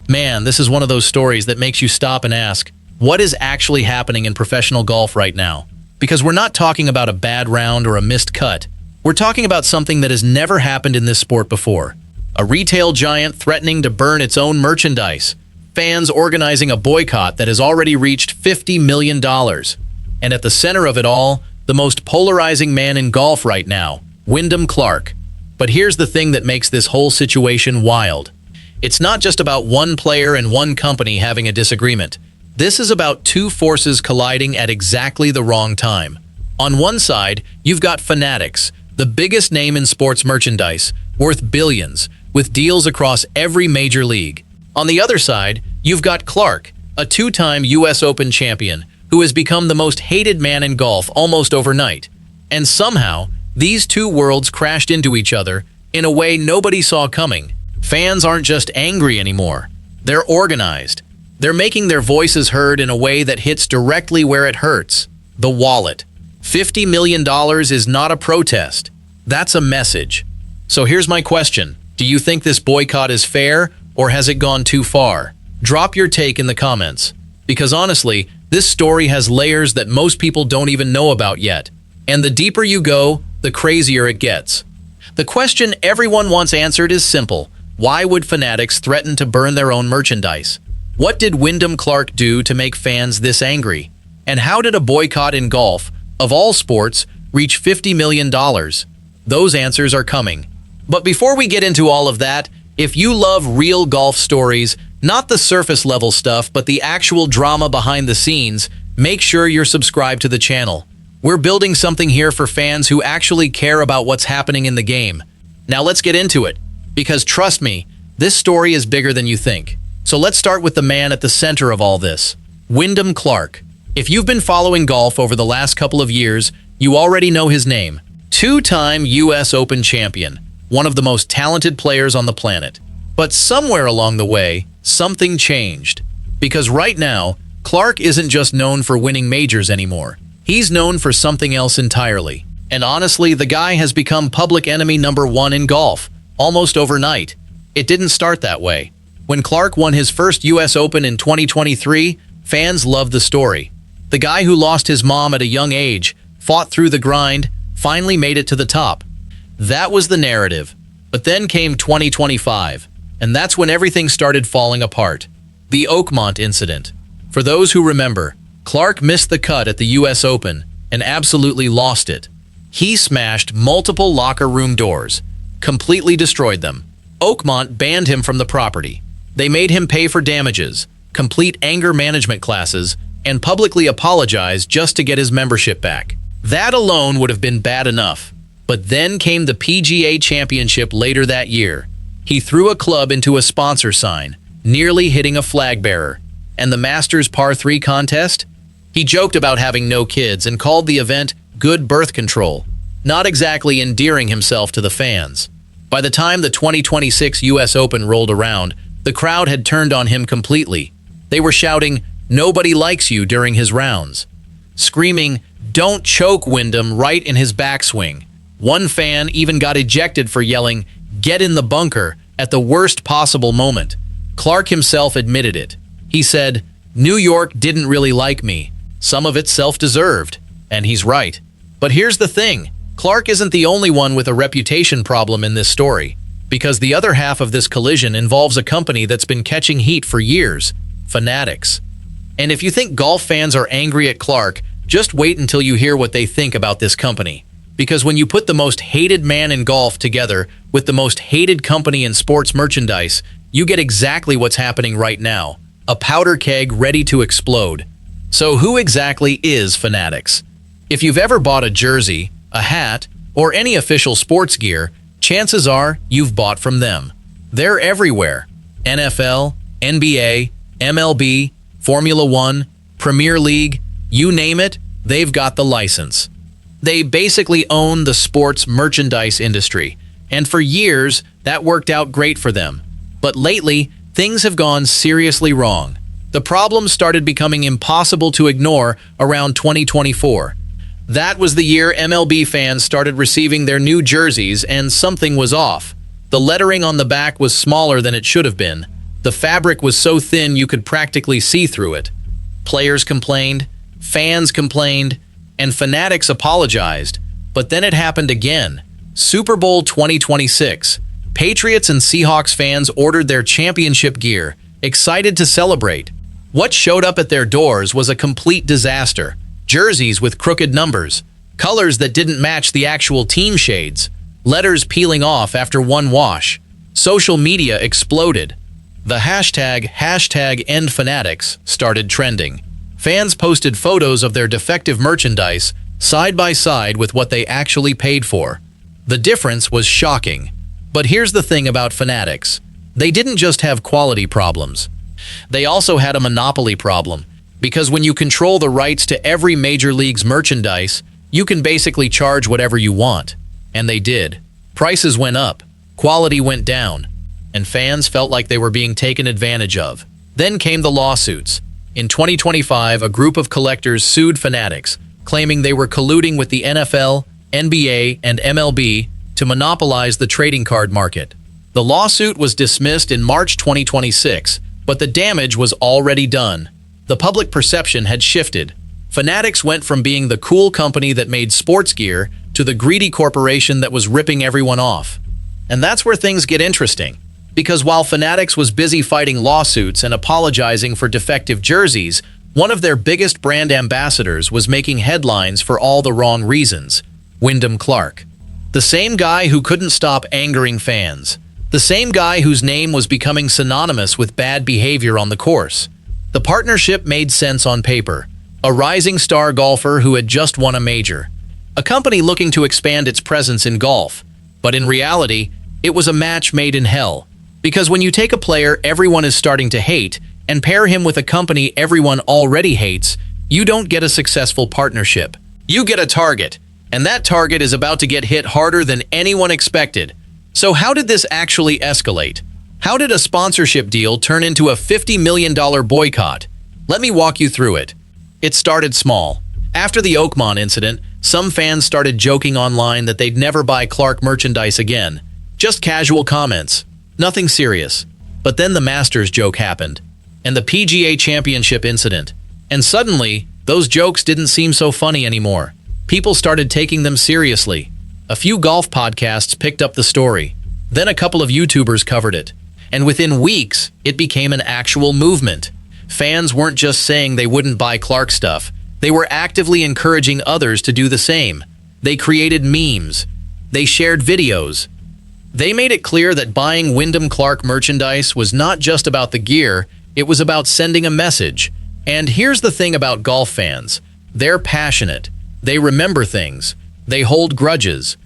Man, this is one of those stories that makes you stop and ask, what is actually happening in professional golf right now? Because we're not talking about a bad round or a missed cut. We're talking about something that has never happened in this sport before. A retail giant threatening to burn its own merchandise. Fans organizing a boycott that has already reached $50 million. And at the center of it all, the most polarizing man in golf right now, Wyndham Clark. But here's the thing that makes this whole situation wild. It's not just about one player and one company having a disagreement. This is about two forces colliding at exactly the wrong time. On one side, you've got Fanatics, the biggest name in sports merchandise, worth billions, with deals across every major league. On the other side, you've got Clark, a two-time US Open champion, who has become the most hated man in golf almost overnight. And somehow, these two worlds crashed into each other in a way nobody saw coming. Fans aren't just angry anymore. They're organized. They're making their voices heard in a way that hits directly where it hurts, the wallet. $50 million is not a protest. That's a message. So here's my question. Do you think this boycott is fair, or has it gone too far? Drop your take in the comments. Because honestly, this story has layers that most people don't even know about yet. And the deeper you go, the crazier it gets. The question everyone wants answered is simple. Why would Fanatics threaten to burn their own merchandise? What did Wyndham Clark do to make fans this angry? And how did a boycott in golf, of all sports, reach $50 million? Those answers are coming. But before we get into all of that, if you love real golf stories, not the surface level stuff, but the actual drama behind the scenes, make sure you're subscribed to the channel. We're building something here for fans who actually care about what's happening in the game. Now let's get into it. Because trust me, this story is bigger than you think. So let's start with the man at the center of all this, Wyndham Clark. If you've been following golf over the last couple of years, you already know his name. Two-time US Open champion, one of the most talented players on the planet. But somewhere along the way, something changed. Because right now, Clark isn't just known for winning majors anymore. He's known for something else entirely. And honestly, the guy has become public enemy number one in golf, almost overnight. It didn't start that way. When Clark won his first US Open in 2023, fans loved the story. The guy who lost his mom at a young age, fought through the grind, finally made it to the top. That was the narrative. But then came 2025, and that's when everything started falling apart. The Oakmont incident. For those who remember, Clark missed the cut at the US Open and absolutely lost it. He smashed multiple locker room doors, completely destroyed them. Oakmont banned him from the property. They made him pay for damages, complete anger management classes, and publicly apologize just to get his membership back. That alone would have been bad enough. But then came the PGA Championship later that year. He threw a club into a sponsor sign, nearly hitting a flag bearer. And the Masters Par 3 contest? He joked about having no kids and called the event good birth control, not exactly endearing himself to the fans. By the time the 2026 US Open rolled around, the crowd had turned on him completely. They were shouting, "Nobody likes you," during his rounds, screaming, "Don't choke Wyndham," right in his backswing. One fan even got ejected for yelling, "Get in the bunker," at the worst possible moment. Clark himself admitted it. He said, "New York didn't really like me. Some of it's self-deserved." And he's right. But here's the thing. Clark isn't the only one with a reputation problem in this story. Because the other half of this collision involves a company that's been catching heat for years, Fanatics. And if you think golf fans are angry at Clark, just wait until you hear what they think about this company. Because when you put the most hated man in golf together with the most hated company in sports merchandise, you get exactly what's happening right now. A powder keg ready to explode. So who exactly is Fanatics? If you've ever bought a jersey, a hat, or any official sports gear, chances are you've bought from them. They're everywhere. NFL, NBA, MLB, Formula One, Premier League, you name it, they've got the license. They basically own the sports merchandise industry, and for years, that worked out great for them. But lately, things have gone seriously wrong. The problems started becoming impossible to ignore around 2024. That was the year MLB fans started receiving their new jerseys and something was off. The lettering on the back was smaller than it should have been. The fabric was so thin you could practically see through it. Players complained, fans complained, and Fanatics apologized. But then it happened again. Super Bowl 2026. Patriots and Seahawks fans ordered their championship gear, excited to celebrate. What showed up at their doors was a complete disaster. Jerseys with crooked numbers, colors that didn't match the actual team shades, letters peeling off after one wash. Social media exploded. The hashtag #EndFanatics started trending. Fans posted photos of their defective merchandise side by side with what they actually paid for. The difference was shocking. But here's the thing about Fanatics. They didn't just have quality problems. They also had a monopoly problem, because when you control the rights to every major league's merchandise, you can basically charge whatever you want. And they did. Prices went up, quality went down, and fans felt like they were being taken advantage of. Then came the lawsuits. In 2025, a group of collectors sued Fanatics, claiming they were colluding with the NFL, NBA, and MLB to monopolize the trading card market. The lawsuit was dismissed in March 2026, but the damage was already done. The public perception had shifted. Fanatics went from being the cool company that made sports gear to the greedy corporation that was ripping everyone off. And that's where things get interesting. Because while Fanatics was busy fighting lawsuits and apologizing for defective jerseys, one of their biggest brand ambassadors was making headlines for all the wrong reasons: Wyndham Clark. The same guy who couldn't stop angering fans. The same guy whose name was becoming synonymous with bad behavior on the course. The partnership made sense on paper. A rising star golfer who had just won a major. A company looking to expand its presence in golf. But in reality, it was a match made in hell. Because when you take a player everyone is starting to hate and pair him with a company everyone already hates, you don't get a successful partnership. You get a target. And that target is about to get hit harder than anyone expected. So how did this actually escalate? How did a sponsorship deal turn into a $50 million boycott? Let me walk you through it. It started small. After the Oakmont incident, some fans started joking online that they'd never buy Clark merchandise again. Just casual comments. Nothing serious. But then the Masters joke happened. And the PGA Championship incident. And suddenly, those jokes didn't seem so funny anymore. People started taking them seriously. A few golf podcasts picked up the story. Then a couple of YouTubers covered it. And within weeks, it became an actual movement. Fans weren't just saying they wouldn't buy Clark stuff. They were actively encouraging others to do the same. They created memes. They shared videos. They made it clear that buying Wyndham Clark merchandise was not just about the gear, it was about sending a message. And here's the thing about golf fans. They're passionate. They remember things. They hold grudges.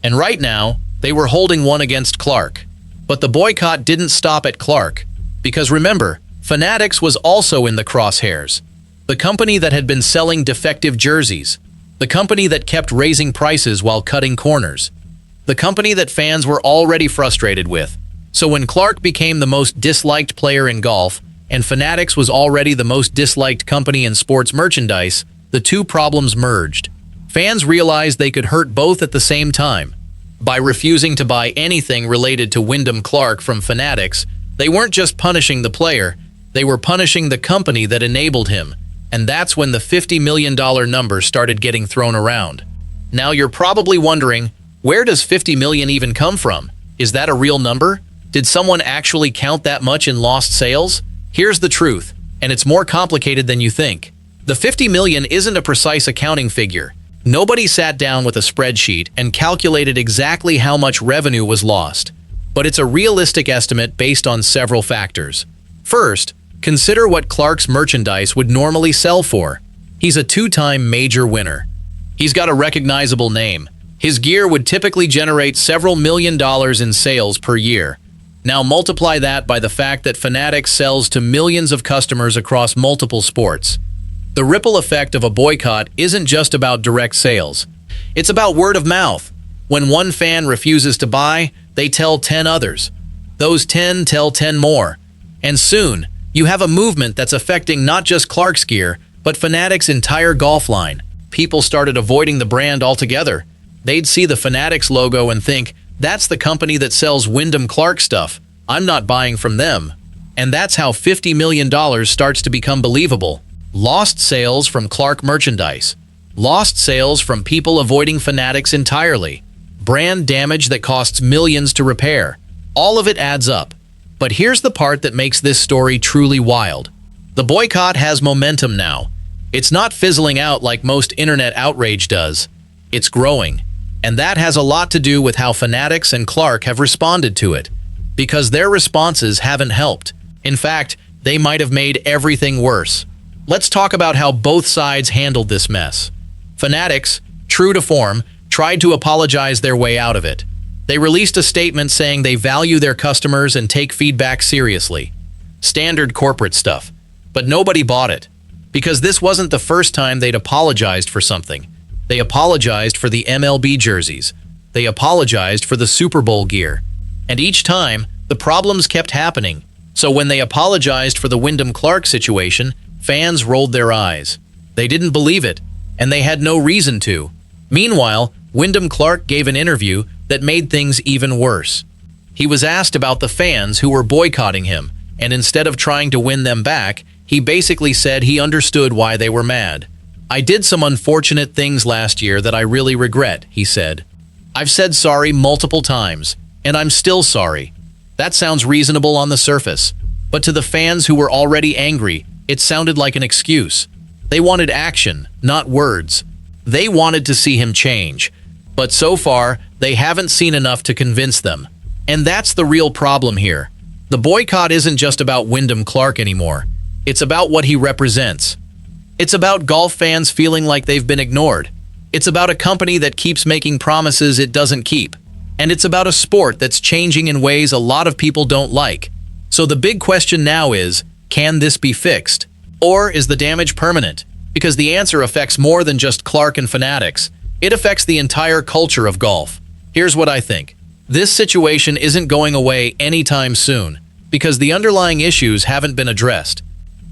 And right now, they were holding one against Clark. But the boycott didn't stop at Clark. Because remember, Fanatics was also in the crosshairs. The company that had been selling defective jerseys. The company that kept raising prices while cutting corners. The company that fans were already frustrated with. So when Clark became the most disliked player in golf, and Fanatics was already the most disliked company in sports merchandise, the two problems merged. Fans realized they could hurt both at the same time. By refusing to buy anything related to Wyndham Clark from Fanatics, they weren't just punishing the player, they were punishing the company that enabled him. And that's when the $50 million number started getting thrown around. Now you're probably wondering, where does $50 million even come from? Is that a real number? Did someone actually count that much in lost sales? Here's the truth, and it's more complicated than you think. The $50 million isn't a precise accounting figure. Nobody sat down with a spreadsheet and calculated exactly how much revenue was lost. But it's a realistic estimate based on several factors. First, consider what Clark's merchandise would normally sell for. He's a two-time major winner. He's got a recognizable name. His gear would typically generate several $1 million in sales per year. Now multiply that by the fact that Fanatics sells to millions of customers across multiple sports. The ripple effect of a boycott isn't just about direct sales. It's about word of mouth. When one fan refuses to buy, they tell 10 others. Those 10 tell 10 more. And soon, you have a movement that's affecting not just Clark's gear, but Fanatics' entire golf line. People started avoiding the brand altogether. They'd see the Fanatics logo and think, that's the company that sells Wyndham Clark stuff. I'm not buying from them. And that's how $50 million starts to become believable. Lost sales from Clark merchandise. Lost sales from people avoiding Fanatics entirely. Brand damage that costs millions to repair. All of it adds up. But here's the part that makes this story truly wild. The boycott has momentum now. It's not fizzling out like most internet outrage does. It's growing. And that has a lot to do with how Fanatics and Clark have responded to it. Because their responses haven't helped. In fact, they might have made everything worse. Let's talk about how both sides handled this mess. Fanatics, true to form, tried to apologize their way out of it. They released a statement saying they value their customers and take feedback seriously. Standard corporate stuff. But nobody bought it. Because this wasn't the first time they'd apologized for something. They apologized for the MLB jerseys. They apologized for the Super Bowl gear. And each time, the problems kept happening. So when they apologized for the Wyndham Clark situation, fans rolled their eyes. They didn't believe it, and they had no reason to. Meanwhile, Wyndham Clark gave an interview that made things even worse. He was asked about the fans who were boycotting him, and instead of trying to win them back, he basically said he understood why they were mad. "I did some unfortunate things last year that I really regret," he said. "I've said sorry multiple times, and I'm still sorry." That sounds reasonable on the surface, but to the fans who were already angry, it sounded like an excuse. They wanted action, not words. They wanted to see him change. But so far, they haven't seen enough to convince them. And that's the real problem here. The boycott isn't just about Wyndham Clark anymore. It's about what he represents. It's about golf fans feeling like they've been ignored. It's about a company that keeps making promises it doesn't keep. And it's about a sport that's changing in ways a lot of people don't like. So the big question now is, can this be fixed? Or is the damage permanent? Because the answer affects more than just Clark and Fanatics. It affects the entire culture of golf. Here's what I think. This situation isn't going away anytime soon, because the underlying issues haven't been addressed.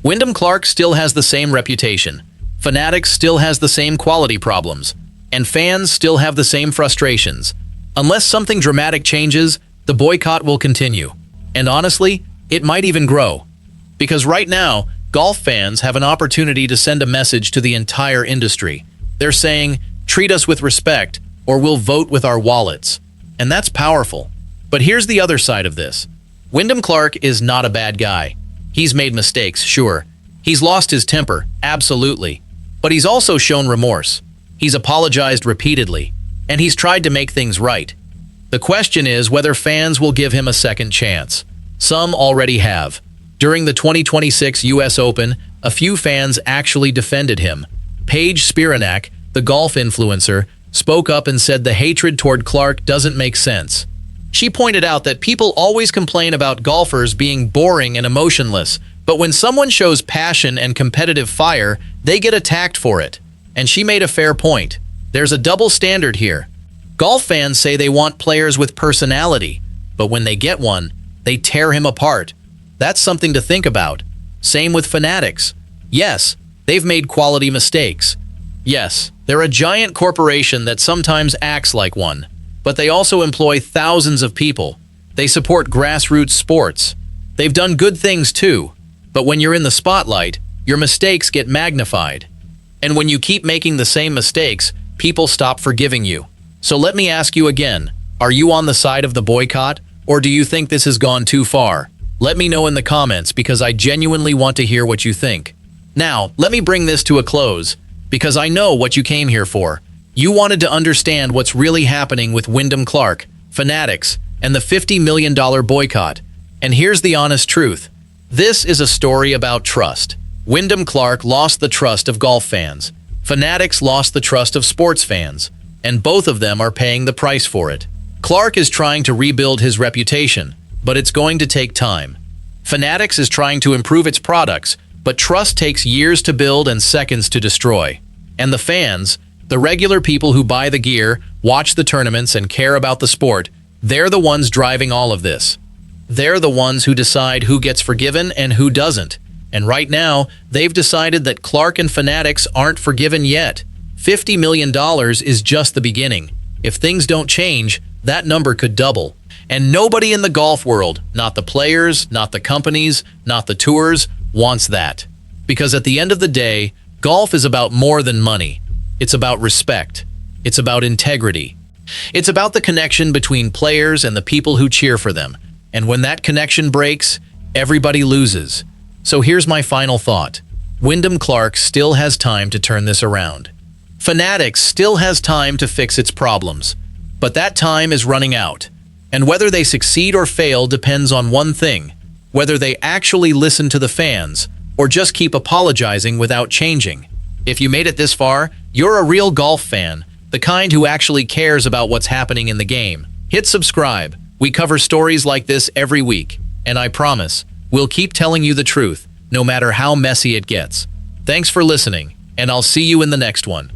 Wyndham Clark still has the same reputation. Fanatics still has the same quality problems. And fans still have the same frustrations. Unless something dramatic changes, the boycott will continue. And honestly, it might even grow. Because right now, golf fans have an opportunity to send a message to the entire industry. They're saying, treat us with respect, or we'll vote with our wallets. And that's powerful. But here's the other side of this. Wyndham Clark is not a bad guy. He's made mistakes, sure. He's lost his temper, absolutely. But he's also shown remorse. He's apologized repeatedly. And he's tried to make things right. The question is whether fans will give him a second chance. Some already have. During the 2026 US Open, a few fans actually defended him. Paige Spiranak, the golf influencer, spoke up and said the hatred toward Clark doesn't make sense. She pointed out that people always complain about golfers being boring and emotionless, but when someone shows passion and competitive fire, they get attacked for it. And she made a fair point. There's a double standard here. Golf fans say they want players with personality, but when they get one, they tear him apart. That's something to think about. Same with Fanatics. Yes, they've made quality mistakes. Yes, they're a giant corporation that sometimes acts like one, but they also employ thousands of people. They support grassroots sports. They've done good things too, but when you're in the spotlight, your mistakes get magnified. And when you keep making the same mistakes, people stop forgiving you. So let me ask you again, are you on the side of the boycott, or do you think this has gone too far? Let me know in the comments because I genuinely want to hear what you think. Now, let me bring this to a close, because I know what you came here for. You wanted to understand what's really happening with Wyndham Clark, Fanatics, and the $50 million boycott. And here's the honest truth. This is a story about trust. Wyndham Clark lost the trust of golf fans. Fanatics lost the trust of sports fans, and both of them are paying the price for it. Clark is trying to rebuild his reputation, but it's going to take time. Fanatics is trying to improve its products, but trust takes years to build and seconds to destroy. And the fans, the regular people who buy the gear, watch the tournaments, and care about the sport, they're the ones driving all of this. They're the ones who decide who gets forgiven and who doesn't. And right now, they've decided that Clark and Fanatics aren't forgiven yet. $50 million is just the beginning. If things don't change, that number could double. And nobody in the golf world, not the players, not the companies, not the tours, wants that. Because at the end of the day, golf is about more than money. It's about respect. It's about integrity. It's about the connection between players and the people who cheer for them. And when that connection breaks, everybody loses. So here's my final thought. Wyndham Clark still has time to turn this around. Fanatics still has time to fix its problems. But that time is running out. And whether they succeed or fail depends on one thing, whether they actually listen to the fans or just keep apologizing without changing. If you made it this far, you're a real golf fan, the kind who actually cares about what's happening in the game. Hit subscribe. We cover stories like this every week, and I promise, we'll keep telling you the truth, no matter how messy it gets. Thanks for listening, and I'll see you in the next one.